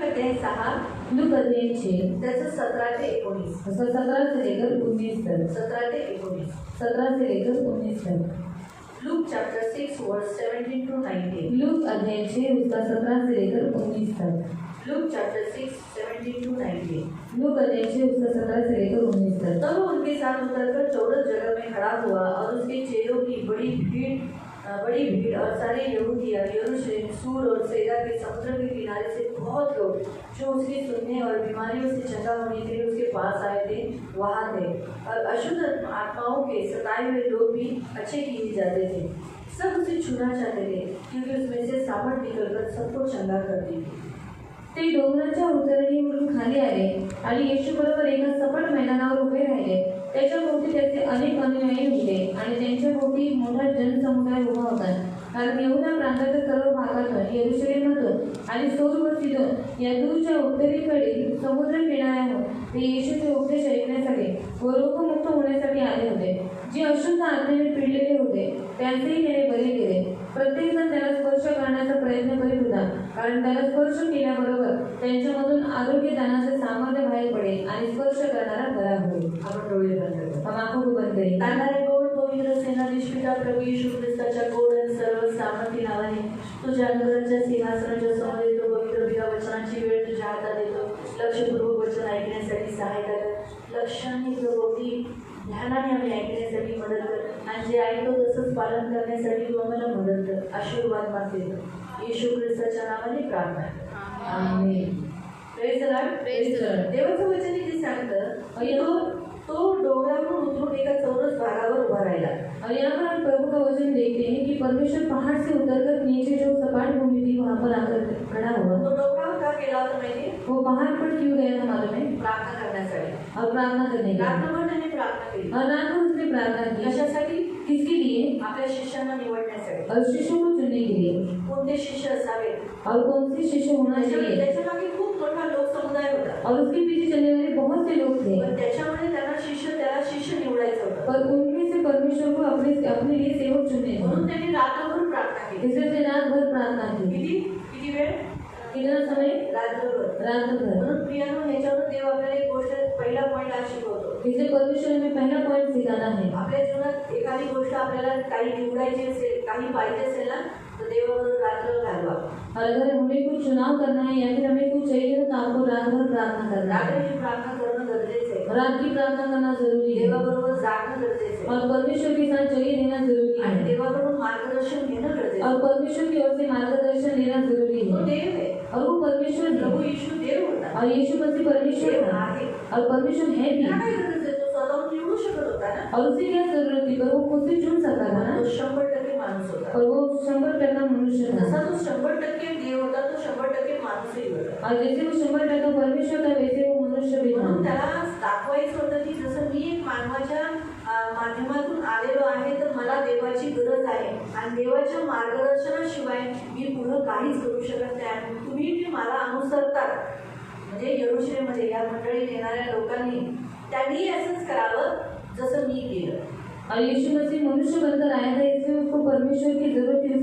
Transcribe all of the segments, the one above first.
अध्याय 6 लूक अध्याय 6 त्याचं 17 ते 19 17 से लेकर 19 तक 17 ते 19 17 से लेकर 19 तक लूक चैप्टर 6 वर्स 17 to 19 लूक अध्याय 6 उसका 17 से लेकर 19 तक लूक चैप्टर 6 17 to 19 लूक अध्याय 6 उसका 17 से लेकर 19 तक। तब वो उनके साथ उतरकर चौरस जगह में खड़ा हुआ और उसके चेलों की बड़ी भीड़ और सारे यहूदिया यरूशलेम सूर और सैदा के समुद्र के किनारे से बहुत लोग जो उसकी सुनने और बीमारियों से चंगा होने के लिए उसके पास आए थे वहाँ थे। और अशुद्ध आत्माओं के सताए हुए लोग भी अच्छे किए जाते थे। सब उसे छूना चाहते थे क्योंकि उसमें से सामर्थ निकलकर सबको चंगा करती थी। ते डोंगराच्या उतरणीवरून खाली आले आणि येशू बरोबर एका सपाट मैदानावर उभे राहिले। त्याच्या भोवती त्याचे अनेक अनुयायी होते आणि त्यांच्या भोवती मोठा जनसमुदाय उभा होता, कारण यहूदा प्रांताच्या सर्व भागातून यरूशलेमातून आणि सोर व सीदोन या दूरच्या उत्तरेकडील समुद्र किनाऱ्याहून ते येशूचे उपदेश ऐकण्यासाठी व रोगमुक्त होण्यासाठी आले होते। जे अशुद्ध आत्म्याने पिडलेले होते त्यांचेही त्याने बरे केले। प्रत्येकजण त्याला स्पर्श करण्याचा प्रयत्न करीत होता, कारण त्याला स्पर्श केल्याबरोबर त्यांच्यामधून आरोग्य दानाचे सामर्थ्य बाहेर पडेल आणि स्पर्श करणारा बरा होईल। आपण डोळे बंद करू। हम आंखों को बंद करें। तारणारे गोड पवित्र सेनाधीश पिता प्रभू येशू ख्रिस्ताच्या गोड आणि सर्व सामर्थी नावाने तुझ्या अनुग्रहाच्या सिंहासनाच्या समोर येतो। पवित्र पिता वचनाची वेळ तुझ्या हातात देतो। लक्षपूर्वक वचन ऐकण्यासाठी सहायता कर। लक्षाने प्रभोवती ध्यानाने आम्ही ऐकण्यासाठी मदत कर आणि जे ऐकतो तसंच पालन करण्यासाठी तू आम्हाला मदत कर। आशीर्वाद मागते येशू ख्रिस्ताच्या नावाने प्रार्थना। आमीन। Praise the Lord. Praise the Lord. देवाचं वचन इथे सांगतं तो डोंगरावरून उतरून एका चौरस भागावर उभा राहिला। और यहाँ पर हम प्रभु का वचन देखते हैं कि परमेश्वर पहाड़ से उतरकर नीचे जो सपाट भूमि थी वहाँ पर आकर खड़ा हुआ। तो डोंगरावर का केला होता माहिती? वो पहाड़ पर क्यों गया था मालूम है? प्रार्थना करण्यासाठी और प्रार्थना करने के लिए। रात्रभर त्याने प्रार्थना केली। और रात को उसने प्रार्थना की। कशासाठी? किसके लिए? आपल्या शिष्यांना निवडण्यासाठी। और शिष्यों को चुनने के लिए। कोणते शिष्य असावे और कौन से शिष्य होना चाहिए? त्याच्या मागे खूप मोठा लोकसमुदाय होता और उसके पीछे चलने वाले बहुत से लोग थे। पण त्याच्यामध्ये त्याला शिष्य निवडायचं होतं। पर उनमें से परमेश्वर को अपने लिए सेवक चुनने थे। म्हणून त्यांनी रात्रभर प्रार्थना केली। इसलिए उसने रात भर प्रार्थना की। किती वेळ? कितना समय? रात्रभर। रात्रभर। प्रियानो ह्याच्यावर देव आपल्याला एक गोष्ट पहिला पॉइंट आज शिकवतो। इसलिए परमेश्वर हमें पहला पॉइंट सिखाना है। आपल्या जीवनात एखादी गोष्ट आपल्याला काही निवडायची असेल, काही पाहिजे असेल ना, तो देवाबरोबर रात्र घालवा। और अगर हमें कुछ चुनाव करना है या फिर हमें कुछ चाहिए तो आपको रात भर प्रार्थना करना है। रात्रीची प्रार्थना करणं गरजेचं आहे। रात की प्रार्थना करना जरूरी है। देवाबरोबर जागणं गरजेचं आहे। और परमेश्वर के साथ जगह देना जरूरी आणि है। देवाकडून मार्गदर्शन घेणं गरजेचं आहे। और परमेश्वर की ओर से मार्गदर्शन लेना जरूरी तो है। देव है और वो परमेश्वर है। प्रभु यीशु देव होता और यीशु मसीह परमेश्वर देव था आहे। और परमेश्वर है भी। त्याला काय गरज आहे? तो स्वतःहून निवडू शकत होता ना। और उसे क्या जरूरत थी? पर वो खुद से चुन सकता था ना। तो 100% माणूस होता। और वो 100% मनुष्य था। जसा तो 100% देव होता, तो 100% माणूसही होता। और जैसे वो 100% परमेश्वर था वैसे वो मनुष्य भी था। म्हणून त्याला दाखवायचं होतं की जसं मी एक मानवाच्या माध्यमातून आलेलो आहे, तर मला देवाची गरज आहे आणि देवाच्या मार्गदर्शनाशिवाय मी पुढं काहीच करू शकत नाही। तुम्ही मला अनुसरतात म्हणजे यरूशलेममध्ये या मंडळीत येणाऱ्या लोकांनी त्यांनी असंच करावं जसं मी केलं। और यीशु मसीह मनुष्य बनकर आया था, इसलिए उसको परमेश्वर की जरूरत थी।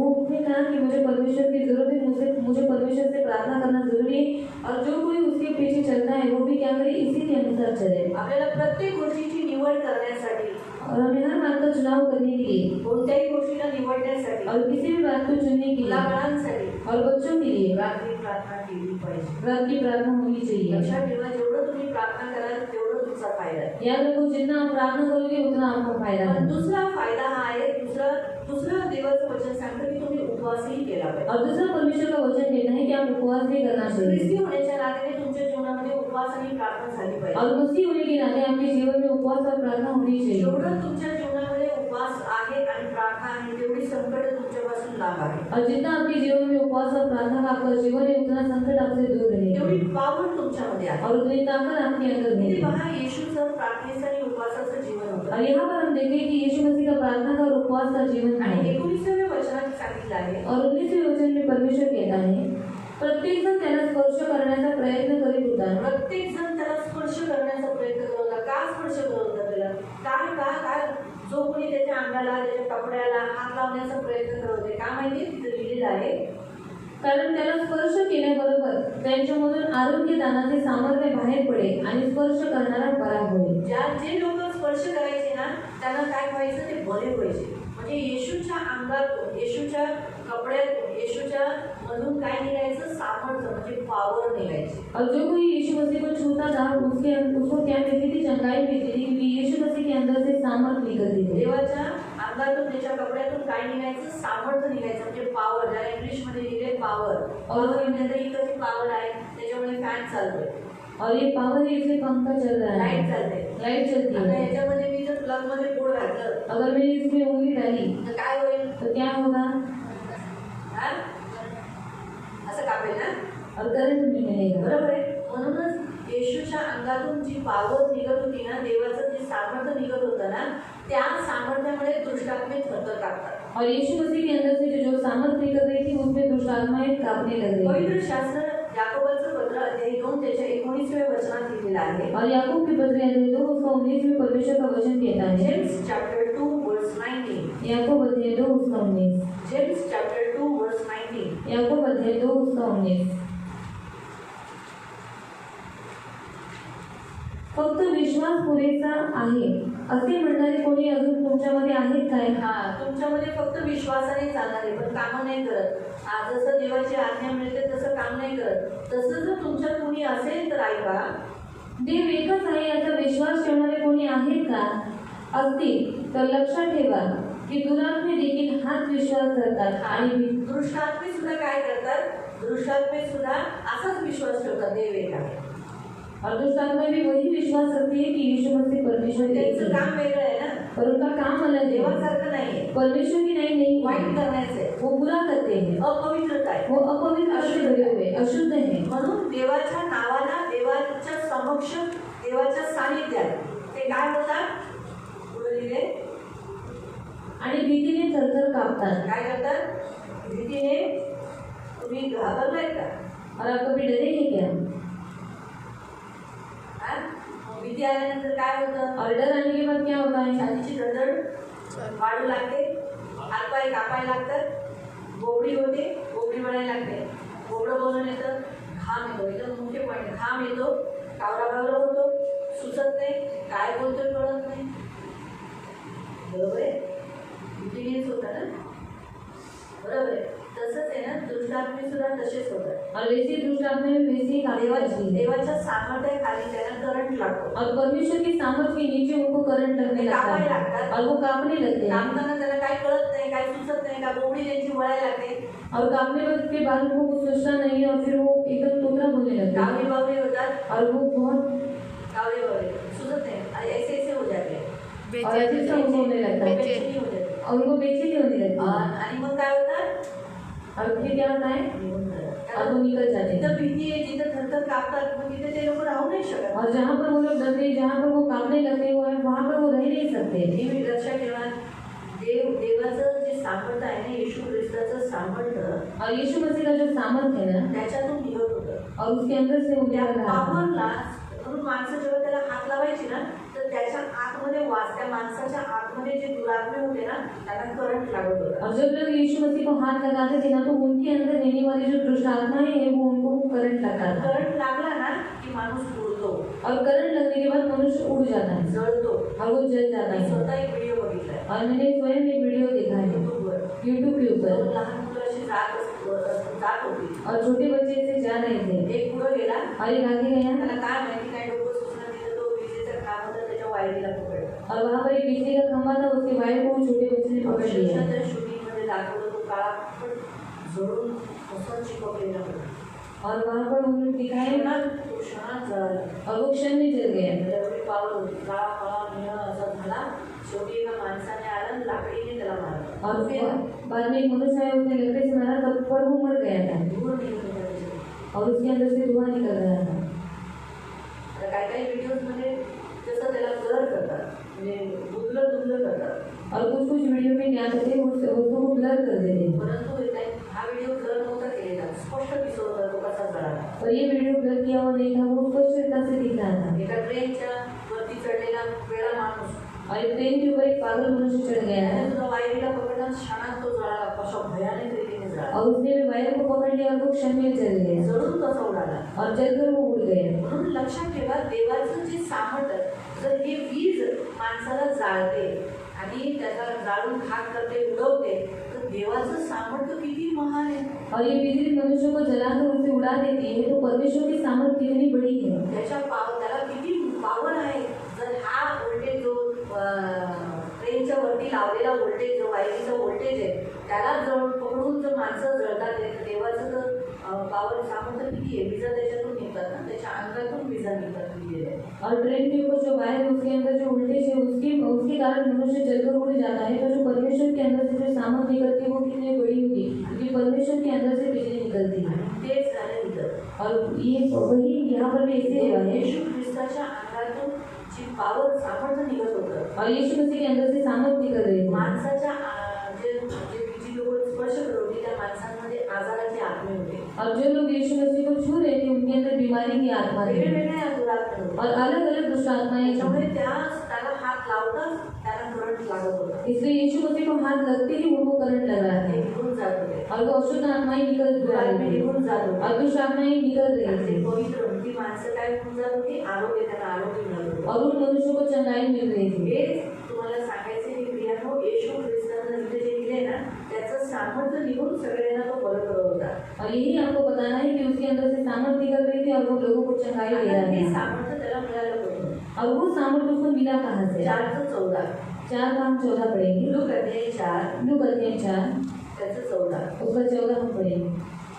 उसने कहा कि मुझे परमेश्वर की जरूरत है, मुझे परमेश्वर से प्रार्थना करना जरूरी है। और जो कोई उसके पीछे चलता है वो भी क्या करे? इसी के अनुसार चले। आपल्याला प्रत्येक गोष्टीची निवड करण्यासाठी और हमें हर बात का चुनाव करने के लिए, कोणत्याही गोष्टीला निवडण्यासाठी और किसी भी बात को चुनने के लिए, मुलाबाळांसाठी और बच्चों के लिए रात्री प्रार्थना केली पाहिजे। रात की प्रार्थना होनी चाहिए। लक्षात ठेवा, जेवढं तुम्ही प्रार्थना कराल तेवढं तुमचा फायदा आहे। याद रखो, जितना आप प्रार्थना करोगे उतना आपको फायदा है। पण दुसरा फायदा हा आहे, दुसरं देवाचं वचन सांगतं की तुम्ही उपवासही केला पाहिजे। और दूसरा परमेश्वर का वचन कहता है कि आप उपवास भी करना चाहिए। ख्रिस्ती होण्याच्या नात्याने तुमच्या जीवनामध्ये उपवास आणि प्रार्थना झाली पाहिजे। और मसीह होने के नाते आपके जीवन में उपवास और प्रार्थना होनी चाहिए। जेवढं तुमच्या जीवनामध्ये उपवास आहे आणि प्रार्थना आहे तेवढी संकट तुमच्यापासून लांब आहे। और जितना आपके जीवन में उपवास और प्रार्थना का आपका जीवन है उतना संकट आपसे दूर रहेगा। तेवढी पावर तुमच्यामध्ये आहे। और उतनी ताकत आपके अंदर इथे होगी। पहा, येशूचं प्रार्थनेचं आणि उपवासाचं जीवन होतं। और यहाँ पर हम देखें कि यीशु मसीह का प्रार्थना का और उपवास का जीवन आणि है। 19व्या वचनात सांगितलं आहे, और 19वें वचन में परमेश्वर कहता है, प्रत्येक जण त्याला स्पर्श करण्याचा प्रयत्न करीत होता। प्रत्येक जण त्याला स्पर्श करण्याचा प्रयत्न करत होता। का स्पर्श करत होता त्याला? काय जो कोणी त्याच्या अंगाला, त्याच्या कपड्याला हात लावण्याचा प्रयत्न करत होते, का माहिती? तिथे लिहिलेलं आहे, कारण त्याला स्पर्श केल्याबरोबर त्यांच्यामधून आरोग्य दानाचे सामर्थ्य बाहेर पडेल आणि स्पर्श करणारा बरा होईल. जे लोक स्पर्श करायचे ना त्यांना काय व्हायचं ते बरे व्हायचे. म्हणजे येशूच्या अंगातून, येशूच्या कपड्यातून, येशूच्या मधून काय निघायचं? सामर्थ्य म्हणजे पावर निघायची. और जो कोई यीशु मसीह को छूता था उसको क्या मिलती थी? चंगाई मिलती थी, क्योंकि यीशु मसीह के अंदर से सामर्थ निकलती थी. देवाच्या अंगातून, त्याच्या कपड्यातून काय निघायचं? सामर्थ्य निघायचं म्हणजे पावर. ज्याला इंग्लिश मध्ये लिहिले पावर. पावर म्हणजे इकडची पावर आहे, त्याच्यामुळे फॅन चालतोय. और ये पावर है, इसलिए पंखा चल रहा है, लाईट चालते, लाइट चलती आता है. याच्यामध्ये मी जर प्लग मध्ये बोर्ड घातलं अगर मैंने इसमें उंगली डाली तर काय होईल? तो क्या होगा? हा? असं कापेल ना? और करंट निकलेगा. बरोबर आहे. म्हणूनच येशूच्या अंगातून जी पावर निघत होती ना, देवाचं जे सामर्थ्य निघत होतं ना, त्या सामर्थ्यामुळे दुष्टात्मे थरथर कापतात. और यीशु मसीह के अंदर से जो सामर्थ निकल रही थी उसमें दुष्ट आत्माएं कांपने लग रही. पवित्र शास्त्र याकोबाचं पत्र अध्याय 2 त्याच्या 19व्या वचनात लिहिलेलं आहे. और याकूब के पत्र अध्याय 2 उसका 19 में परमेश्वर का वचन कहता है. जेम्स चैप्टर 2 वर्स 19. याकूब अध्याय 2 उसका 19. जेम्स चैप्टर 2 वर्स 19. याकूब अध्याय 2 उसका 19. फक्त विश्वास पुरेसा आहे असे म्हणणारे कोणी अजून तुमच्यामध्ये आहेत काय? हा, तुमच्यामध्ये फक्त विश्वासाने चालणारे पण काम नाही करत. जसं देवाची आज्ञा मिळते तसं काम नाही करत. तसं जर तुमच्यात कोणी असेल तर ऐका, देव एकच आहे याचा विश्वास ठेवणारे कोणी आहेत का? असतील तर लक्षात ठेवा की दुरात्मे देखील हाच विश्वास करतात आणि दृष्टात्मे सुद्धा काय करतात? दृष्टात्मे सुद्धा असाच विश्वास ठेवतात देव एक आहे. और दुष्टात्मा भी वही विश्वास रखती है कि यीशु मसीह परमेश्वर एक त्यांचं ही है. काम वेगळं आहे ना, पर उनका काम अलग है. देवासारखं नाहीये. परमेश्वर की नहीं वाईट है. करण्याचे, वो बुरा करते हैं, अपवित्रता आहे. वो अपवित्र से भरे हुए अशुद्ध है. म्हणून देवाच्या नावाला, देवाच्या समक्ष, देवाच्या सानिध्यात ते काय होतात? पुढे लिहिले, आणि भीतीने थरथर कापतात. काय करतात? भीतीने. तुम्ही घाबरलाय का? और आप कभी डरे हैं क्या? हा? भीती आल्यानंतर काय होतं? और डर आने के बाद क्या होता है? छातीची धडधड वाढू लागते, हातपाय कापायला लागतात, बोबडी होते, बोबडी वळायला लागते, बोबडं बोलून येतं, घाम येतो, एकदम मुख्य पॉईंट, घाम येतो, कावरा होतो, सुचत नाही, काय बोलतोय कळत नाही. बरोबर आहे? भीतीनेच होतं ना, बरोबर आहे. तसंच आहे ना, दुष्टात्मे सुद्धा तसेच होतात. और वैसे दुष्ट आत्मा में वैसे ही काम करती है. देवाच्या सामर्थ्याखाली त्यांना करंट लागतो. और परमेश्वर की सामर्थ के नीचे उनको करंट लगने लगता है और वो कांपने लगते हैं. कामताना त्यांना काय कळत नाही, काय सुचत नाही, का बोबडी त्यांची वळायला लागते. और कांपने वक्त के बाद उनको कुछ सोचना नहीं और फिर वो एकदम तोतरा बोलने लगते हैं. कावरे बावरे होतात, और वो बहुत कावरे बावरे सुचत नाही, ऐसे हो जाते, और ऐसे सब होने लगता है बेचैनी हो जाते. और उनको बेचैनी होने लगती है. आणि मग काय होतात? और फिर क्या होता है? और वो निकल जाते हैं. जिथं भीती आहे, जिथं थरथर कापतात, मग तिथे ते लोक राहू नाही शकत. और जहाँ पर वो लोग डरते हैं, जहाँ पर वो कांपने लगते हुए हैं, वहाँ पर वो रह नहीं सकते. नेहमी लक्षात ठेवा, देवाचं जे सामर्थ्य आहे ना, येशू ख्रिस्ताचं सामर्थ्य, और यीशु मसीह का जो सामर्थ है ना, त्याच्यातून निघत होतं. और उसके अंदर से वो त्या निकल रहा है. पावरला म्हणून माणसं जेव्हा त्याला हात लावायची ना, तर त्याच्या आतमध्ये त्या माणसाच्या आतमध्ये जे दुरात्मे होते ना, त्यांना करंट लागत होता. और जब लोग यीशु मसीह को हाथ लगाते थे ना, तो उनके अंदर रहने वाली जो दुष्ट आत्माएं हैं वो उनको करंट लगता था. करंट लागला ना की माणूस उडतो, और करंट लगने के बाद मनुष्य उड़ जाता है जळतो. और वो जल जाता मी है. स्वतः एक व्हिडिओ बघितलाय और मैंने स्वयं एक वीडियो देखा है युट्यूबवर. यूट्यूब के ऊपर. लहान मुलं अशी जात होती. और छोटे बच्चे ऐसे जा रहे थे एक पुढे गेला, और एक आगे गया त्याला काय माहिती काय डोकं सुचलं तिथं, तो विजेचा खांब होता, त्याच्या वायरीला पकडला. और वहाँ पर एक बिजली का खंभा था, उसके वायर को छोटे बच्चे ने पकड़ लिया. त्या शूटिंग मध्ये दाखवलं, तो काळा पण जळून असं चिपकलेला होता. और वहाँ पर उन्होंने दिखाया ना, तो क्षणात जळाला. और वो क्षण में जल गया. त्याच्यावरती पावलं होती, काळा काळा निळा असा झाला. शेवटी एका माणसाने आलं, लाकडीने त्याला मारलं. और बाद में एक मनुष्य आया, उसने लकड़ी से मारा, तब पर वो मर गया था धूर निघून होता त्याच्यात. और उसके अंदर से धुआं निकल रहा था. आता काही व्हिडिओज मध्ये जसं त्याला ब्लर करतात, म्हणजे दुबलं करतात. और कुछ वीडियो में क्या करते हैं, उसको वो ब्लर कर देते हैं. परंतु हा व्हिडिओ ब्लर नव्हता केलेला, स्पष्ट दिसत होता तो कसा जळाला. और ये वीडियो ब्लर किया हुआ नहीं था, वो स्पष्टता से दिख रहा था. एका ट्रेनच्या वरती चढलेला वेळा माणूस, और एक ट्रेन के ऊपर एक पागल मनुष्य चढ़ गया है त्याने सुद्धा वायरीला पकडला, क्षणात तो जळाला. कशा भयानक रीतीने जळाला. उड़ा और उसने भी वायु को पकड़ लिया और वो क्षण में जल गया जळून कसा उडाला. और जलकर वो उड़ गया। म्हणून लक्षात ठेवा, देवाचं जे सामर्थ्य जर हे वीज माणसाला जाळते आणि त्याला जाळून खाक करते, उडवते, तर देवाचं सामर्थ्य किती महान आहे. और ये बिजली मनुष्य को जलाकर उसे उड़ा देती है, तो परमेश्वर की सामर्थ्य कितनी बड़ी है। त्याला किती पावर आहे. जर हा व्होल्टेज जो ट्रेनच्या वरती लावलेला व्होल्टेज, जो वायरीचा व्होल्टेज आहे, त्याला पकडून जर माणसं जळतात, तर देवाचं तर पावर सामर्थ्य किती आहे. विजा त्याच्यातून निघतात ना, त्याच्या अंगातून विजा निघतात लिहिलेले. और ट्रेन के ऊपर जो वायर है उसके अंदर जो वोल्टेज है उसके कारण मनुष्य जलकर उड़ जाता है। तो जो परमेश्वर के अंदर से जो सामर्थ्य निकलती है वो कितनी बड़ी होगी, क्योंकि परमेश्वर के अंदर से बिजली निकलती है। तेच झालं इथं. और ये वही यहाँ पर भी ऐसे हुआ है। येशू ख्रिस्ताच्या अंगातून जी पावर सामर्थ्य निघत होतं, और यीशु मसीह के अंदर से सामर्थ्य निकल रही है। माणसाच्या जे जी लोक स्पर्श करत होती त्या माणसांमध्ये आजाराची आत्मे होते. और जो लोग यीशु मसीह को छू रहे थे उनके अंदर बीमारी की आत्मा थी वेगवेगळ्या दुरात्मा होत्या. और अलग अलग दुष्ट आत्माएं थी। त्यामुळे त्याला हात लावताच त्याला करंट लागत होता. इसलिए यीशु मसीह को हाथ लगते ही उनको करंट लग रहा ते था निघून जात होते. और वो अशुद्ध आत्माएं निकल दुरात्मे निघून जात होते. और दुष्ट आत्माएं निकल रही आणि थी पवित्र ती माणसं काय होऊन जात होती, आरोग्य, त्यांना आरोग्य मिळत होतं. और उन मनुष्यों को चंगाई मिल रही थी। हेच तुम्हाला सांगायचे की प्रियानो, येशू ख्रिस्तानं इथे जे दिले ना, त्याचं सामर्थ्य निघून सगळ्यांना तो बरं करत होता. और यही आपको बताना है कि उसके अंदर से सामर्थ्य निकल रही थी और वो लोगों को चंगाई दे रहा हे था। सामर्थ्य त्याला मिळालं होतं. और वो सामर्थ्य उसको मिला कहाँ से? 4:14 4 का हम 14 पढ़ेंगे। लूक अध्याय 4 लूक अध्याय 4 त्याचं 14. उसका 14 हम पढ़ेंगे।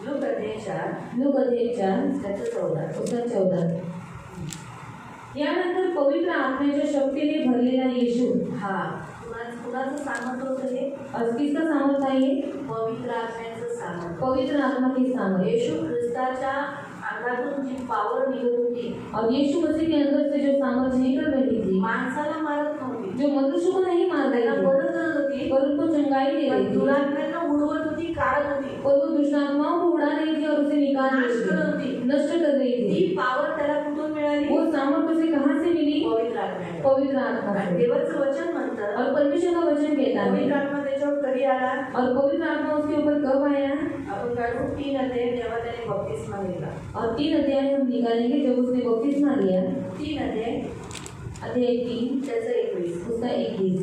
लूक अध्याय 4 लूक अध्याय 4 त्याचं 14. उसका 14। यानंतर पवित्र आत्म्याच्या शक्तीने भरलेला येशू। हा, कुणाचं सामर्थ्य होतं हे? और किसका सामर्थ्य है ये? पवित्र आत्म्याचं सामर्थ्य. पवित्र आत्मा की सामर्थ्य। येशू ख्रिस्ताच्या अंगातून जी पावर निघत होती, और यीशु मसीह के अंदर से जो सामर्थ्य निकल रही थी, माणसाला मारत नव्हती, जो मनुष्य को नहीं मार रही त्याला थी, बरं करत होती, पर उनको चंगाई दे पण रही थी, दुरात्म्यांना उडवत होती, काढत होती, और वो दुष्ट आत्माओं को उड़ा रही थी और उसे निकाल नाश रही करत थी, होती. नष्ट कर रही ती थी। पावर त्याला कुठून मिळाली? वो सामर्थ्य उसे कहाँ से मिली? पवित्र आत्म्याने. पवित्र आत्मा आणि से। देवाचं वचन म्हणतं, और परमेश्वर का वचन कहता पवित्र है। आत्मा त्याच्यावर कधी आला? और पवित्र आत्मा उसके ऊपर कब आया? आपण काढू 3 अध्याय, जेव्हा त्याने बपतिस्मा घेतला. और 3 अध्याय हम निकालेंगे जब उसने बपतिस्मा लिया। 3 अध्याय अध्याय 3 त्याचं 21. उसका 21।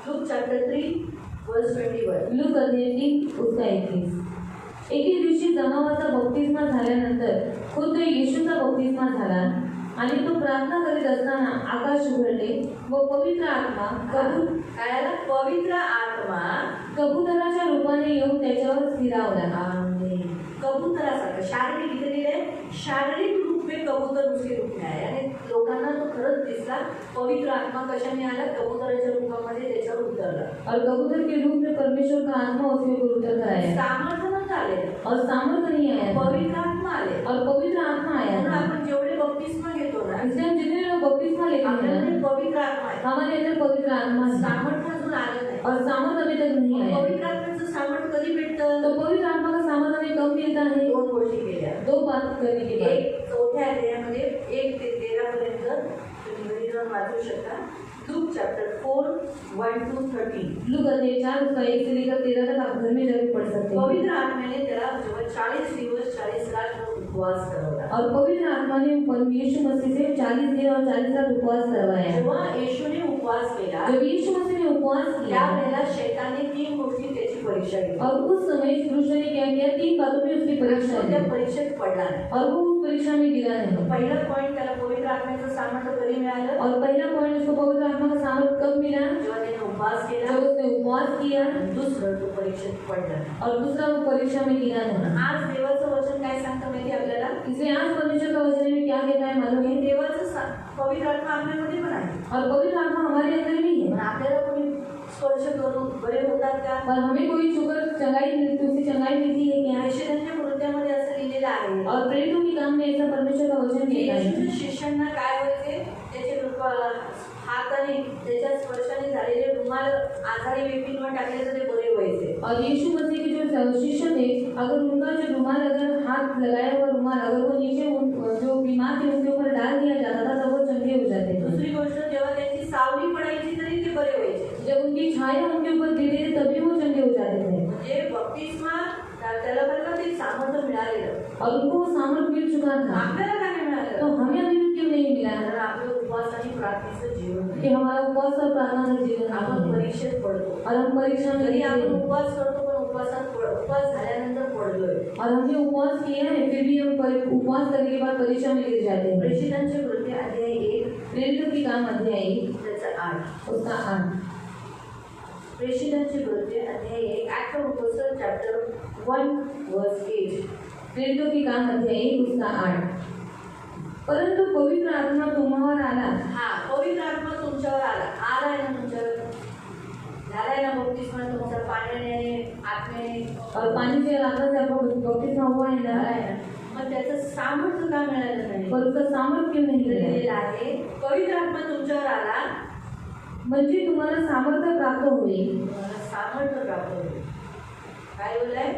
लूक चॅप्टर 3 वर्स 21. लूक अध्याय 3 उसका 21। एके दिवशी जमावाचा बपतिस्मा झाल्यानंतर खुद्द येशूचा बपतिस्मा झाला आणि तो प्रार्थना करीत असताना आकाश उघडले व पवित्र आत्मा कायला पवित्र आत्मा कबुतराच्या रूपाने येऊन त्याच्यावर स्थिरावला। आणि कबुतरासारखं शारीरिक इथे दिलंय, शारीरिक रूप में कबूतर उसके रूप में आहे. आणि लोकांना तो खरंच दिसला. पवित्र आत्मा कशाने आला? कबुतराच्या रूपामध्ये त्याच्यावर उतरला. और कबूतर के रूप में परमेश्वर का आत्मा उसके ऊपर उतर कर आया सामर्थ्य नव्हतं आले, और सामर्थ्य नहीं आया, पवित्र आत्मा आले. और पवित्र आत्मा आया। म्हणून आपण जेवढे बपतिस्मा घेतो ना, इसलिए हम जितने लोग बपतिस्मा लेते हैं आपल्यामध्ये ना, पवित्र आत्मा आहे. हमारे अंदर पवित्र आत्मा है सामर्थ्य अजून आलं नाही. और सामर्थ्य अभी तक नहीं आया। पवित्र आत्म्याचं सामर्थ्य कधी भेटतं? तो पवित्र आत्मा का सामर्थ्य हमें कब मिलता है? 2 गोष्टी केल्या. 2 बात करने के बाद। एक 4थ्या अध्यायामध्ये 1 ते 13 पर्यंत तुम्ही घरी जाऊन वाचू शकता. Look chapter 4 1 to 13. लूक अध्याय 4 उसका 1 से लेकर 13 तक आप घर में जाकर पढ़ सकते हैं। पवित्र आत्म्याने त्याला जेव्हा 40 दिवस 40 रात उपवास करवला. और पवित्र आत्मा ने यीशु मसीह से 40 दिन और 40 रात उपवास करवाया। जेव्हा येशूने उपवास केला, जब यीशु मसीह ने उपवास किया, त्यावेळेला शैताने 3 गोष्टी त्याची परीक्षा घेतली. और उस समय दुष्ट ने क्या किया? 3 बातों में उसकी परीक्षा त्या ली परीक्षेत पडला नाही. और वो उस परीक्षा में गिरा नहीं। पहिला पॉइंट, त्याला पवित्र आत्म्याचं सामर्थ्य कधी मिळालं? और पहला पॉइंट उसको पवित्र आत्मा का सामर्थ्य कब मिला? जेव्हा त्याने उपवास केला. जब उसने उपवास किया। दुसरं, तो परीक्षेत पडला नाही. और दूसरा वो परीक्षा में गिरा नहीं। आज देवाचं वचन काय सांगतं माहिती आपल्याला? इसलिए आज परमेश्वर का वचन में क्या कहता है मालूम है? देवाचं पवित्र आत्मा आपल्यामध्ये पण आहे. और पवित्र आत्मा हमारे अंदर भी पण है। आपल्याला कोणी स्पर्श करून बरे होतात का? पर हमें कोई छूकर चंगाई मिलती, उससे चंगाई मिलती है क्या? यशोदांच्या कृत्यामध्ये असं लिहिलेलं आहे. और प्रेरितों के काम में ऐसा परमेश्वर का वचन की कहता है येशूच्या शिष्यांना काय व्हायचे? त्याचे हाताने, त्याच्या स्पर्शाने झालेले रुमाल आजारी व्यक्तींवर टाकले तर ते बरे व्हायचे. और यीशु मसीह के जो शिष्य थे, अगर उनका जो रुमाल, अगर हाथ लगाया हुआ रुमाल अगर वो नीचे जो बीमार थे उनके ऊपर डाल दिया जाता था तो वो चंगे हो जाते थे। दुसरी गोष्ट, जेव्हा त्यांची सावली पडायची तरी ते बरे व्हायचे. जब उनकी छाया उनके ऊपर गिरती थी तभी वो चंगे हो जाते थे म्हणजे बपतिस्मा त्याला बरं ते सामर्थ्य मिळालेलं, और उनको वो सामर्थ्य मिल चुका था। आपल्याला का नाही मिळालं? तो हमें अभी भी क्यों नहीं मिला कारण आपलं उपवास आणि प्रार्थनेचं जीवन कि हमारा उपवास और प्रार्थना का जीवन आपण नहीं है। परीक्षेत पडतो, और हम परीक्षा में जरी नहीं आपण हैं। उपवास करतो पण उपवास झाल्यानंतर पडलोय। और हमने उपवास किया है फिर भी हम उपवास करने के बाद परीक्षा में गिर जाते हैं। प्रेषितांचे कृत्य अध्याय 1 प्रेरितों के काम अध्याय 1 त्याचा 8, उसका 8। प्रेषितांचे कृत्य अध्याय 1 ऍक्ट ऑफ अपोस्टल चॅप्टर 1 वर्स 8। प्रेरितों के काम अध्याय 1 उसका 8। परंतु पवित्र आत्मा तुम्हावर आला। हा, पवित्र आत्मा तुमच्यावर आलाय ना तुमच्यावर, झालाय ना बपतिस्मा तुमचा पाण्याने आत्म्याने और पानी से आत्मा से आपको बपतिस्मा हुआ है ना। झालाय ना, मग त्याचं सामर्थ्य का मिळालं नाही? पर उसका सामर्थ्य क्यों नहीं मिला? लिहिलेलं आहे पवित्र आत्मा तुमच्यावर आला म्हणजे तुम्हाला सामर्थ्य प्राप्त होईल। तुम्हाला सामर्थ्य प्राप्त होईल। काय बोललाय?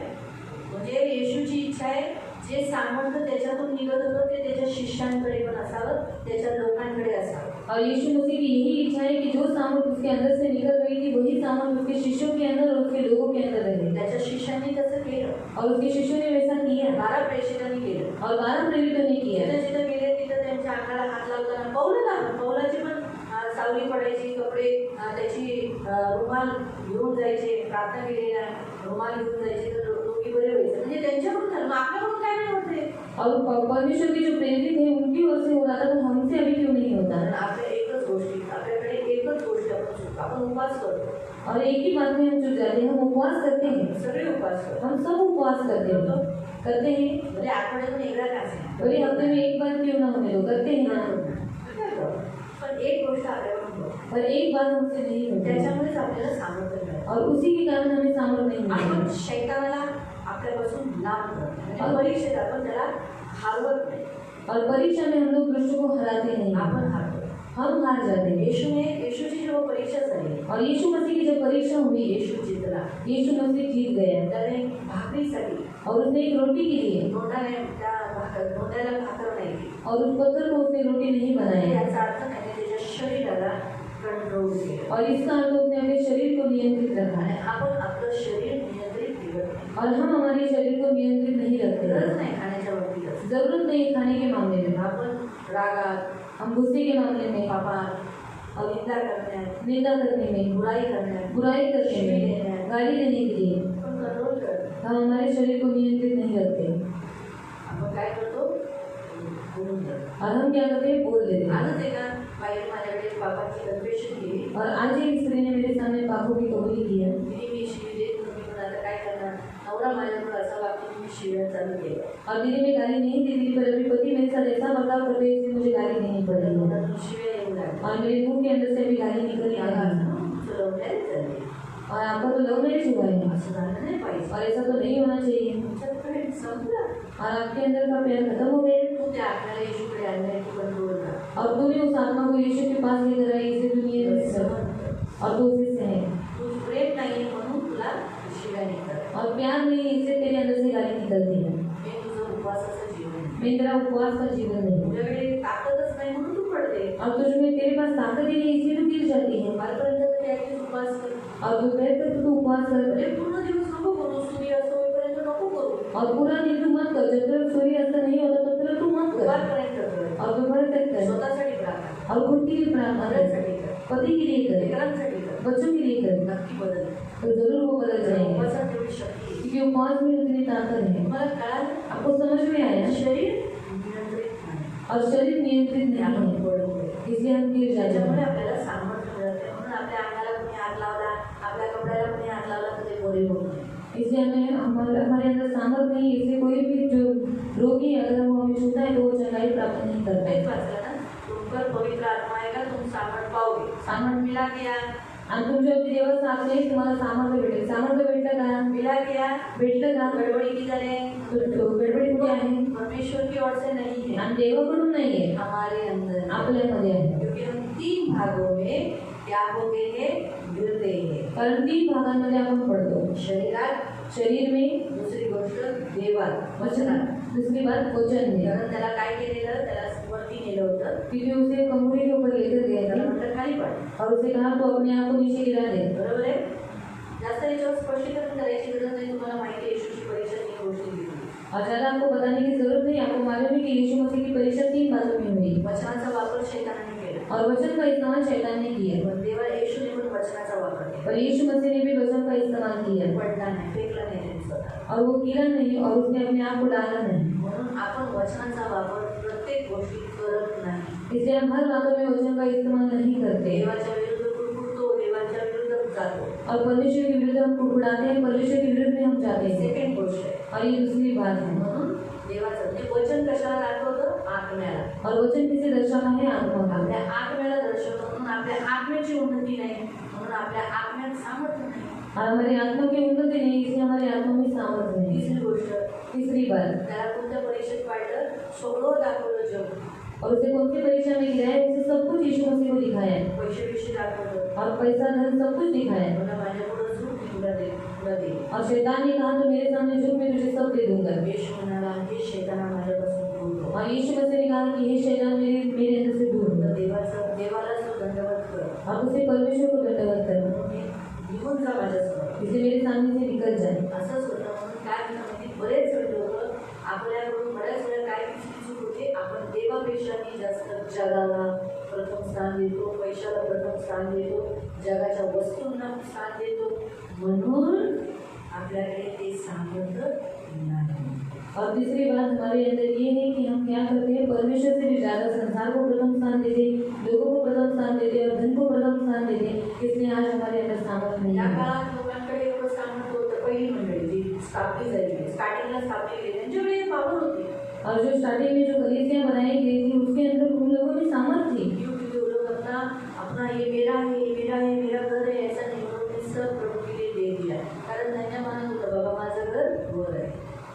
म्हणजे येशूची इच्छा आहे जे सामर्थ्य त्याच्यातून निघत होतं ते त्याच्या शिष्यांकडे पण असावं, त्याच्या लोकांकडे असावं। और यीशु मसीह की यही इच्छा है कि जो सामर्थ्य उसके अंदर से निकल रही थी वही सामर्थ्य उसके शिष्यों के अंदर और उसके लोगों के अंदर रहे। त्याच्या शिष्यांनी तसं केलं और उसके शिष्यों ने वैसा किया 12 प्रेषितांनी केलं। और 12 प्रेरितों ने किया। जिथं जिथं गेले तिथं त्यांच्या अंगाला हात लावताना पौलाची पण सावली पडायची, कपडे त्याची रुमाल घेऊन जायचे, प्रार्थना केलेला रुमाल घेऊन जायचे तर रोगी बरे व्हायचे। म्हणजे त्यांच्याकडून झालं, मग आपल्याकडून काय नाही होते? और परमेश्वर के जो प्रेरित है उनकी ओर से हो रहा था तो हमसे अभी क्यों नहीं होता? आपल्या एकच गोष्टी, आपल्याकडे एकच गोष्ट आपण चुकतो, आपण उपवास करतो। और एक ही बात में हम चूक जाते हैं, हम उपवास करते हैं, सगळे उपवास करतो, हम सब उपवास करते हैं म्हणजे आठवड्यातून एकदा काय असेल, भले हफ्ते में एक बार क्यों ना होने दो, करते हैं ना। पण एक गोष्ट आपल्याकडून होते, पर एक बार हमसे नहीं होती त्याच्यामुळेच आपल्याला सामर्थ्य मिळतं। और उसी के कारण हमें सामर्थ्य नहीं आपण मिलता। शैतानाला आपल्यापासून लांब करतो, म्हणजे परीक्षेत आपण त्याला हरवत नाही, और परीक्षा में हम लोग दुष्ट को हराते नहीं, आपण हारतो। हम हार जाते हैं। येशूची जेव्हा परीक्षा झाली और यीशु मसीह की जब परीक्षा हुई येशू जिंकला, यीशु मसीह जीत गया त्याने भाकरीसाठी और उसने एक रोटी के लिए नोंदायला भाकर नाही केली, और उस पत्थर को उसने रोटी नहीं बनाया। याचा अर्थ त्याने त्याच्या शरीराला कंट्रोल केलं और इसका अर्थ उसने अपने शरीर को नियंत्रित रखा आणि है। आपण आपलं शरीर नियंत्रित ठेवत नाही। और हम हमारे शरीर को नियंत्रित नहीं रखते गरज हैं। नाही खाण्याच्या बाबतीत, जरूरत नहीं है खाने के मामले में, आपण रागात, हम गुस्से के मामले में, पापात, निंदा करण्यात, निंदा करने में, बुराई करण्यात, बुराई करने में, गाली देने के लिए आपण कंट्रोल करतो। हम हमारे शरीर को नियंत्रित नहीं रखते। आपण काय करतो? बोलून जातो। और हम क्या करते हैं? बोल देते हैं। आजच एका बाईने माझ्याकडे पापाची कन्फेशन केली, और आज एक स्त्री ने मेरे सामने पापों की कबूली किया। मी शिवी देत नव्हती, पण आता काय करणार, नवरा माझ्याकडे असा वागतो, मी शिव्या चालू केलं। और दीदी मैं गाली नहीं देती पर अभी पति मेरे साथ ऐसा बर्ताव करते हैं इसलिए मुझे गाली देनी पड़ रही है। शिव्या येऊ लागल्या। और मेरे मुंह के अंदर से भी गाली निकल रही है। चलो चालली, और आपका तो लव मैरिज हुआ है असं झालं नाही पाहिजे। और ऐसा तो नहीं होना चाहिए। तुमच्याकडे संपलं, और आपके अंदर का प्यार खत्म हो गया तू त्या आपल्याला येशूकडे आणलंय, तू कंट्रोल कर। और तूने उस आत्मा को यीशु के पास लेकर आई इसे दुनिया में और तू उसी से है। तू प्रेम नाही म्हणून तुला शिव्या निघतात, और प्यार नहीं है इससे तेरे अंदर से गाली निकलती है। हे तुझं उपवासाचं जीवन आहे। मैं तेरा उपवास का जीवन नहीं। तुझ्याकडे ताकदच नाही म्हणून तू पडते। और तुझ में तेरे पास ताकत ही नहीं इसलिए तू गिर जाती है। कालपर्यंत तरी ॲटलीस्ट उपवास कर, और दोपहर तक तू उपवास कर म्हणजे पूर्ण दिवस नको करू, सूर्य अस्त होईपर्यंत नको करू, और पूरा दिन तू मत कर। जब तक सूर्य अस्त नहीं होता तब तक तू मत कर। दुपारपर्यंत कर, और दोपहर तक कर। स्वतःसाठी प्रार्थना, और खुद के लिए प्रार्थना कर, नवऱ्यासाठी कर, पति के लिए कर, लेकरांसाठी कर, बच्चों के लिए कर, नक्की बदल। तो जरूर वो बदल जाएंगे। उपवासात तेवढी शक्ती आहे। क्योंकि उपवास में उतनी ताकत है। मला कळालं, आपको समझ में आया? शरीर नियंत्रित नाही, और शरीर नियंत्रित नहीं आपण है पडतोय, इसलिए हम गिर जाते त्याच्यामुळे हैं। आपल्याला सामर्थ्य मिळत नाही। म्हणून आपल्या अंगाला कोणी हात लावला, आपल्या कपड्याला कोणी हात लावला तर ते बरे होत नाही। इसलिए हमें हमारे अंदर सामर्थ्य नहीं है। इसलिए कोई भी जो रोगी है अगर वो हमें छूता है तो वो चंगाई प्राप्त नहीं करता तेच है। वाचलं ना, तुमकर पवित्र आत्मा आहे का, तुम सामर्थ पाओगे। सामर्थ मिला क्या? आणि तुमच्या देवा साथने तुम्हाला सामर्थ्य भेटेल। सामर्थ्य भेटलं का? मिला क्या? भेटलं का? गडबडी किधर है? गडबडी कुठे आहे? परमेश्वर की ओर से नहीं है, आणि देवाकडून नाही आहे, हमारे अंदर, आपल्यामध्ये आहे। क्योंकि हम 3 भागों में क्या हो गए हैं? गिरते हैं। कारण 3 भागांमध्ये आपण पडतो। शरीरात, शरीर में, दुसरी गोष्ट देवात, वचनात। दूसरी बात वचन है। कारण त्याला काय केलेलं, त्याला वरती नेलं होतं, क्योंकि उसे कमरे के ऊपर लेकर गए त्याला थे म्हटलं खाली पड, और उसे कहा तो अपने आप को नीचे गिरा दे। बरोबर आहे। जास्त याच्यावर स्पष्टीकरण करायची गरज नाही, तुम्हाला माहिती आहे येशूची परीक्षा 3 गोष्टी दिली। और ज़्यादा आपको बताने की जरूरत नहीं, आपको मालूम है कि यीशु मसीह की परीक्षा 3 बातों में हुई वचनाचा वापर शैतानाने केला, और वचन का इस्तेमाल शैतान ने किया, पण देवा येशूने पण वचनाचा वापर केला, और यीशु मसीह ने भी वचन का इस्तेमाल किया पडला नाही, फेकला नाही त्याने स्वतः। और वो गिरा नहीं और उसने अपने आप को डाला नहीं। म्हणून आपण वचनाचा वापर प्रत्येक गोष्टीत करत नाही। इसलिए हम हर बातों में वचन का इस्तेमाल नहीं करते देवाच्या विरुद्ध कुडकुडतो, देवाच्या विरुद्ध जातो। और परमेश्वर के विरुद्ध हम कुड़कुड़ाते हैं, परमेश्वर के विरुद्ध में हम जाते हैं। सेकंड गोष्ट आहे, और ये दूसरी बात है। म्हणून देवाचं ते वचन कशाला दाखवतं, आत्म्याला। और वचन किसे दर्शाता है? आत्मा का। आपल्या आत्म्याला दर्शवतो, म्हणून आपल्या आत्म्याची उन्नती नाही, म्हणून आपल्या आत्म्यात सामर्थ्य नाही। और हमारे आत्मा की उन्नति नहीं, इसलिए हमारे आत्मा में सामर्थ्य नहीं। तिसरी गोष्ट, तीसरी बात, त्याला कोणत्या परीक्षेत पाडलं, सगळं दाखवलं जग, और उसे कौन सी परीक्षा में गिराया? उसे सब कुछ यीशु मसीह को दिखाया पैसे विषयी दाखवलं, और पैसा धन सब कुछ दिखाया। मला माझ्या पुढे झूठ मी तुला दे। और शैतान ने कहा तो मेरे सामने झूठ, मैं तुझे सब दे दूंगा। येशू म्हणाला, हे शैताना माझ्यापासून दूर हो। और यीशु मसीह ने कहा कि हे शैतान मेरे अंदर से दूर हो। देवाला तू दंडवत कर, और उसे परमेश्वर को दंडवत कर, निघून जा माझ्यासमोर, इसे मेरे सामने से निकल जाए। असंच होतं। म्हणून काय होतं माहिती, बरेच वेळ लोक आपल्याकडून बऱ्याच वेळा काय चूक होते, आपण देवापेक्षाही जास्त जगाला प्रथम स्थान देतो, पैशाला प्रथम स्थान देतो, जगाच्या वस्तूंना स्थान देतो, म्हणून आपल्याकडे ते सामर्थ्य नाही। और तीसरी बात हमारे अंदर ये है कि हम क्या करते हैं, परमेश्वर से भी ज़्यादा संसार को प्रथम स्थान देते, लोगों को प्रथम स्थान देते और धन को प्रथम स्थान देते, इसलिए आज हमारे अंदर सामर्थ्य नहीं या है। काळात लोकांकडे एवढं सामर्थ्य होतं, पहिली मंडळी जी स्थापली झाली, स्टार्टिंगला स्थापली गेली, त्यांच्याकडे पावर होती, और जो स्टार्टिंग में जो कलीसियाँ बनाई गई थी उसके अंदर उन लोगों में सामर्थ्य थी। क्योंकि वो लोग अपना अपना ये मेरा है, ये मेरा है, मेरा घर है, ऐसा नहीं, उन्होंने सब प्रभु के लिए दे दिया, कारण त्यांच्या मनात होतं बाबा माझं घर वर आहे।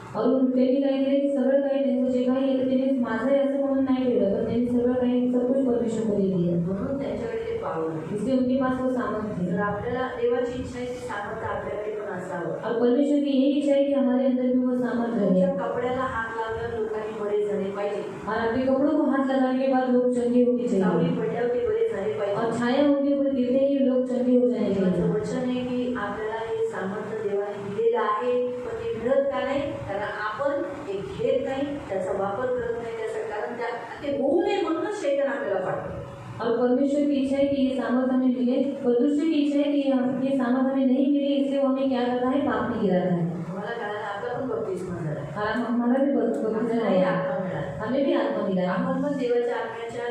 और त्यांनी काय केलं की सगळं काही त्यांचं जे काही आहे त्यांनी माझं आहे असं म्हणून नाही ठेवलं, पण त्यांनी सगळं काही सब कुछ परमेश्वर को दे दिया, म्हणून त्यांच्याकडे ते पावर आहे। इसलिए उनके पास वो सामर्थ्य जर है। आपल्याला देवाची इच्छा आहे की सामर्थ्य आपल्याकडे पण असावं। और परमेश्वर की यही इच्छा है कि हमारे अंदर भी वो सामर्थ्य तुमच्या रहे। कपड्याला हात लावल्यावर लोकांनी बरे झाले पाहिजे, और आपके कपड़ों को हाथ लगाने के बाद लोग चंगे होने सावली चाहिए, पडल्यावर ते बरे झाले और पाहिजे। छाया उनके ऊपर गिरते ही लोग चंगे हो जाएंगे। देवाचं वचन आहे की आपल्याला हे सामर्थ्य देवाने दिलेलं आहे, पण ते मिळत का नाही, कारण आपण ते घेत नाही, त्याचा वापर करत नाही, त्याचं कारण ते होऊ नये म्हणूनच शैतान आपल्याला पाठवतो। और परमेश्वर की इच्छा है कि ये सामर्थ्य हमें मिले, पर दूसरे की इच्छा है कि ये सामर्थ्य हमें नहीं मिले, इसलिए वो हमें क्या करता है, पाप में गिराता है। मला कळालं आपला पण बपतिस्मा झाला, और हमारा भी बपतिस्मा नाही है, आत्मा मिळाला, हमें भी आत्मा मिला है। आपण पण देवाच्या आत्म्याच्या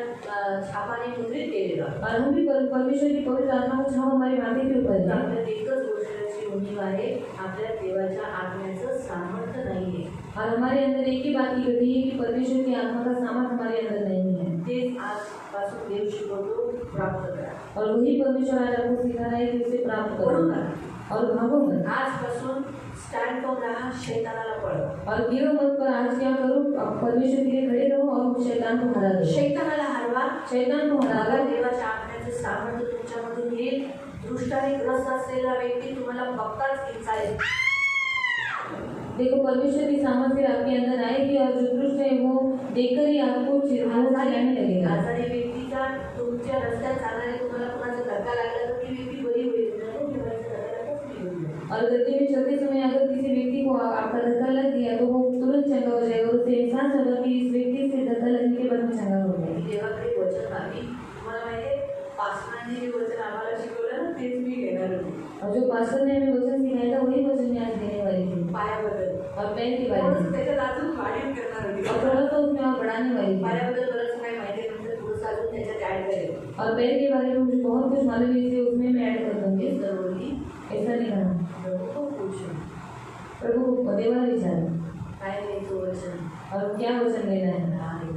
छापाने मुद्रित केलेलं आहे। और हम भी परमेश्वर की पवित्र आत्मा का छाप हमारे माथे के ऊपर तर है। आपल्याला एकच गोष्टीची उणीव आहे, आपल्या देवाच्या आत्म्याचं सामर्थ्य नाही आहे। और हमारे अंदर एक ही बात की गई है कि परमेश्वर की आत्मा का सामर्थ्य हमारे अंदर नहीं है। तेच आजपासून देव शिकवतो, प्राप्त करा। और वही परमेश्वर आज आपको सिखा रहा है कि उसे प्राप्त करो और भागो मत। आजपासून स्टँड करून राहा, शैतानाला पळवा। और गिरो मत, पर आज क्या करो, परमेश्वर के लिए खड़े रहो और शैतान को हरा दो। शैतानाला हरवा, शैतान को हरा अगर दो। देवाच्या आत्म्याचं सामर्थ्य तुमच्यामधून येईल, दृष्टाने ग्रस्त असलेला व्यक्ती तुम्हाला बघताच इंचाळेल। देखो परमेश्वर की सामर्थ्य आपके अंदर आएगी और जो दुष्ट है वो देखकर ही आपको चिढ़ाने लगेगा। आजारी व्यक्तीचा तुमच्या रस्त्यात चालणारे तुम्हाला कोणाचा धक्का लागला तर ती व्यक्ती बरी होईल, नाही ठेवायचा धक्का लागलाच नाही होईल। और गड्ढे में चलते समय अगर किसी व्यक्ति को आपका धक्का लग गया तो वो तुरंत चंगा हो जाएगा, उसे एहसास होगा कि इस व्यक्ति से धक्का लगने के बाद मैं चंगा हो गया। देवाकडे वचन आम्ही तुम्हाला माहिती आहे, पास्टरांनी जे वचन आम्हाला शिकवलं ना तेच मी घेणार होते। और जो पास्टर ने हमें वचन सिखाया था वही वचन मैं आज देने वाली थी। पायाबद्दल और पैर के बारे में त्याच्यात अजून वाढीव करणार होती, और थोड़ा सा उसमें और बढ़ाने वाली थी। पायाबद्दल बरंच काही माहिती आहे, नंतर थोडंसं अजून त्याच्यात ऍड करेल। और पैर के बारे में मुझे बहुत कुछ मालूम है, इसलिए उसमें मैं ऐड कर दूंगी। हेच जरूरी ऐसा नहीं कहा, प्रभू को पूछो प्रभु को देवा विचार काय घ्यायचं वचन, और क्या वचन लेना है। आणि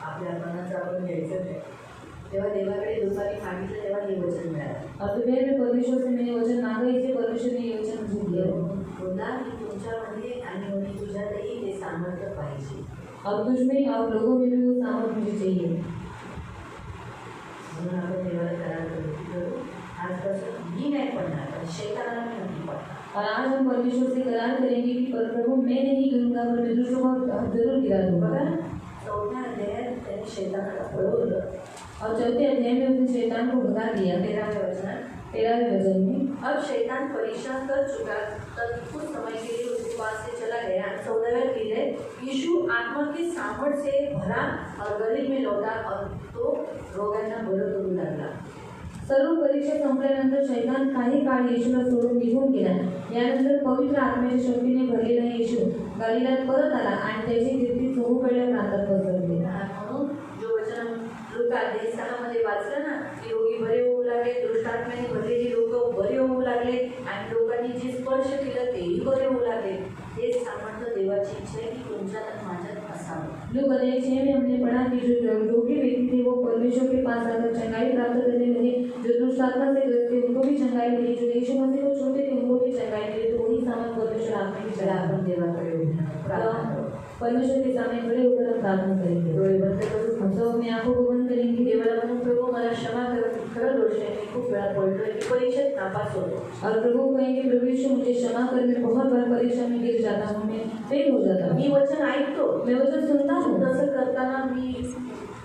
आपल्या मनाचं आपण घ्यायचं नाही। तेव्हा देवाकडे दुपारी मागितलं तेव्हा हे वचन मिळालं। और दोपहर में परमेश्वर से मैंने वचन मांगा, इसलिए परमेश्वर ने ये वचन मुझे दिया। पुन्हा की तुमच्यामध्ये आणि कोणी तुझ्यातही ते सामर्थ्य पाहिजे। और तुझ में और लोगों में भी वो सामर्थ्य मुझे चाहिए। म्हणून आपण देवाला करार करू, आजपासून मी नाही पडणार, पण शैतानाला मी नक्की पडणार। और आज हम परमेश्वर से करार करेंगे कि प्रभु मैं नहीं गिरूंगा पर मैं दूसरों को जरूर गिरा दूंगा। बघा, 4थ्या अध्यायात त्यांनी शैतानाला पळवलं और 4थे अध्याय में उसने शैतान को भगा दिया। 13व्या वचनात, 13वें वचन में अब शैतान परेशान कर चुका तब कुछ समय के लिए उसके पास से चला गया। 14वें पद है, यीशु आत्मा के सामर्थ्य से भरा और गलील में लौटा और तो रोगांना बरं करू लागला। सर्व परीक्षा संपल्यानंतर शैतान काही काळ येशूला सोडून निघून गेला। यानंतर पवित्र आत्म्याच्या शक्तीने भरलेला येशू गलिलात परत आला आणि त्याची कीर्ती चहूकडल्या प्रांतात पसरली। म्हणून जो वचन लूका अध्याय 6 मध्ये वाचलं ना, की रोगी बरे होऊ लागले, दृष्टात्म्याने भरलेली लोक बरे होऊ लागले आणि लोकांनी जे स्पर्श केलं तेही बरे होऊ लागले। हे सामर्थ्य देवाची इच्छा आहे की तुमच्यात आणि माझ्यात असावं। लूका अध्याय 6 में हमने पढ़ा कि जो रोगी व्यक्ति थे वो परमेश्वर के पास आकर चंगाई प्राप्त करने लगे। जो दुष्ट आत्मा से ग्रस्त थे उनको भी चंगाई मिली। जो यीशु मसीह को छोड़ते थे उनको भी चंगाई मिली। तो वही सामर्थ परमेश्वर आत्मा की चला आपण देवाकडे प्रार्थना करू। परमेश्वर के सामने खड़े होकर हम प्रार्थना करेंगे। डोळे बंद करू। हम सब अपनी आंखों को बंद करेंगे। देवाला म्हणून प्रभू मला क्षमा कर, खरं दोष आहे, मी खूप वेळा पडलोय, मी परीक्षेत नापास होतो। और प्रभु को कहेंगे प्रभु यीशु मुझे क्षमा कर, मैं बहुत बार परीक्षा में गिर जाता हूँ, मैं फेल हो जाता हूँ। मी वचन ऐकतो, मैं वचन सुनता हूँ, तसं करताना मी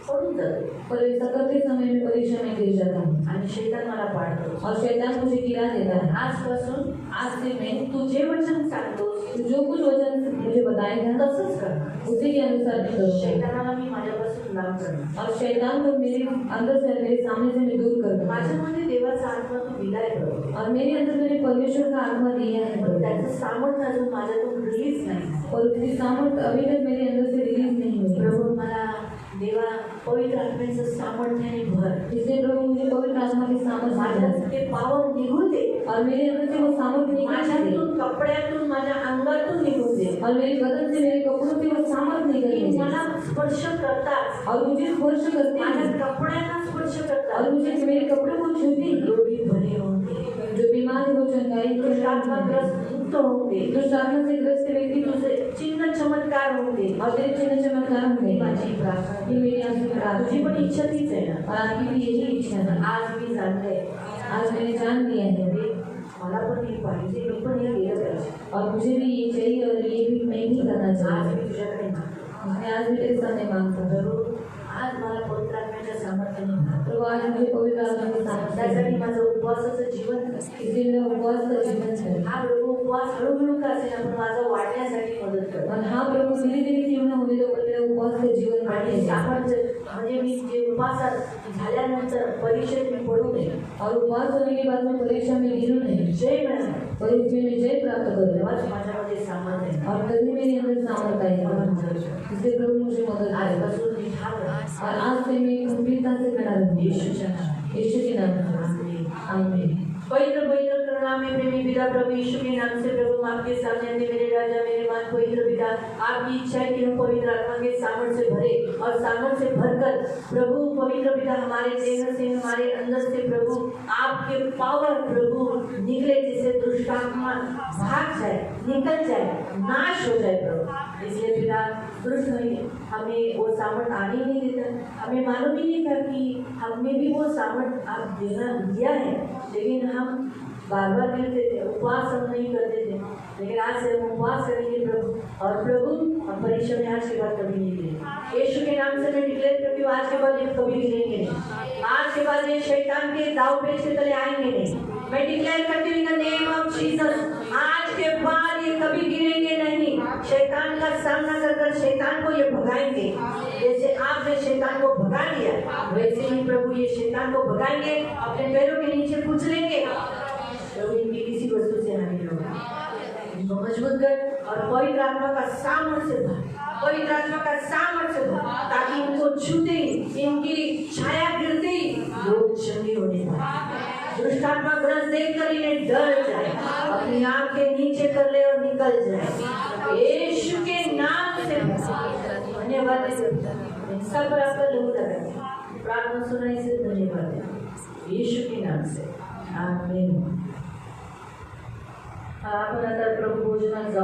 पडून जातो पर ऐसा करते समय मैं परीक्षा में गिर जाता हूँ आणि शैतान मला पाडतो। और शैतान मुझे गिरा देता है। आजपासून आज से मैं तू जे वचन सांगतोस तू जो कुछ वचन मुझे बताएगा तसंच करणार। उसी के अनुसार मैं करूँगा। शैतानाला मी माझ्यापासून लांब करणार। और शैतान को मेरे अंदर से मेरे सामने से मैं दूर कर दूंगा। माझ्यामध्ये देवाचा आत्मा तू दिलाय प्रभू, और मेरे अंदर मैंने परमेश्वर का आत्मा दिया है पण प्रभु। त्याचं सामर्थ्य अजून माझ्यातून रिलीज नाही। और उसकी सामर्थ अभी तक मेरे अंदर से रिलीज नहीं हुई। प्रभू मला देवा पवित्र आत्म्याचं सामर्थ्याने भर। इसलिए प्रभु मुझे पवित्र आत्मा के सामर्थ्य माझ्यात ते पावर निघू दे और मेरे अंदर से वो सामर्थ्य निकल दे माझ्यातून, कपड्यातून, माझ्या अंगातून निघून दे और मेरे बदन से मेरे कपड़ों से वो सामर्थ्य निकल की दे मला स्पर्श करतात, और मुझे स्पर्श करते माझ्या हैं कपड्यांना स्पर्श और करतात, मुझे मेरे कपड़ों को छूते हैं। रोगी बरे होते, जो बीमार है वो चंगाई दुष्टात्माग्रस्त मुक्त होते, दुष्ट आत्मा से ग्रस्त व्यक्ति तुझे चिन्ह चमत्कार होते। और तेरे चिन्ह चमत्कार होते ही हैं। माझी प्रार्थना ये मेरी आपसे तुझी प्रार्थना पण इच्छा तीच आहे ना। और आपकी भी यही इच्छा है। आज मी जाणते, आज मैंने जान लिया है मला पण हे पाहिजे, मी पण हे केलं पाहिजे। और मुझे भी ये चाहिए और ये भी मैं ही करना आज चाहिए। मी तुझ्याकडे मागतो, मैं आज भी तेरे सामने मांगता हूँ जरूर आज मला पवित्र आत्म्याच्या सामर्थ्याने भर। प्रभु आज मुझे पवित्र आत्मा के सामर्थ्य त्यासाठी माझं उपवासाचं जीवन कर। इसलिए मैं उपवास का जीवन करें। हा प्रभू उपवास हळूहळू का असेना पण माझं वाढण्यासाठी मदत कर। और हाँ प्रभु धीरे धीरे जीवन होने दो, पर मेरा उपवास का जीवन आणि बढ़े। सामर्थ्य म्हणजे मी जे उपवासात झाल्यानंतर परीक्षेत मी पडू नये और उपवास होने के बाद मैं परीक्षा में गिरूं नहीं, जय मिळालं पर उसमें मैं जय प्राप्त करूँ तेव्हाच माझ्यामध्ये सामर्थ्य आहे। और तभी मेरे अंदर सामर्थ्य आएगी। इसलिए प्रभु मुझे मदद करे आजपासून मी ठाम राहतो। और आज से मैं गंभीरता से खड़ा रहूंगी। येशूच्या नावाने। यीशु के नाम में आमीन। आमीन। पवित्र पवित्र करुणामय प्रेमी पिता प्रभु यीशु के नाम से प्रभु हम आपके सामने आते मेरे राजा मेरे मान पवित्र पिता, आपकी इच्छा है कि हम पवित्र आत्मा के सामर्थ्य से भरे और सामर्थ्य से भरकर प्रभु पवित्र पिता हमारे देह से हमारे अंदर से प्रभु आपके पावर प्रभु निकले, जिससे दुष्ट आत्मा भाग जाए, निकल जाए, नाश हो जाए प्रभु। इसलिए पिता दुष्ट हमें वो सामर्थ्य आने ही नहीं देता। हमें मालूम ही नहीं था कि हमें भी वो सामर्थ्य आप देना दिया है, लेकिन हम बार बार गिरते थे, उपवास हम नहीं करते थे। लेकिन आज से हम उपवास करेंगे प्रभु, और प्रभु हम परीक्षा में आज के बाद कभी नहीं गिरेंगे। यीशु के नाम से मैं डिक्लेयर करती हूँ आज के बाद ये कभी गिरेंगे नहीं। आज के बाद ये शैतान के दाव पेच के तले आएंगे नहीं। मैं डिक्लेयर करती हूँ in the name of Jesus, आज के बाद ये कभी गिरेंगे नहीं। शैतान का सामना कर शैतान को ये भगाएंगे। जैसे आपने शैतान को भगा लिया, वैसे ही प्रभु ये शैतान को भगाएंगे, अपने पैरों के नीचे कुचलेंगे। प्रभु इनकी किसी वस्तु से हानि नहीं होगी। इनको मजबूत कर और पवित्र आत्मा का सामर्थ्य से भर, पवित्र आत्मा का सामर्थ्य से भर, ताकि इनको छूते ही, इनकी छाया गिरते ही लोग चंगे होने पाए। दुष्टात्मा ग्रस्त देखकर इन्हें डर जाए, अपनी आंखें नीचे कर ले और निकल जाए। यीशु के नाम से धन्यवाद। सब पर आपका लोग लगा प्रार्थना सुनाई से धन्यवाद यीशु के नाम से, आमीन। आपण आता प्रभू भोजनात जाऊ।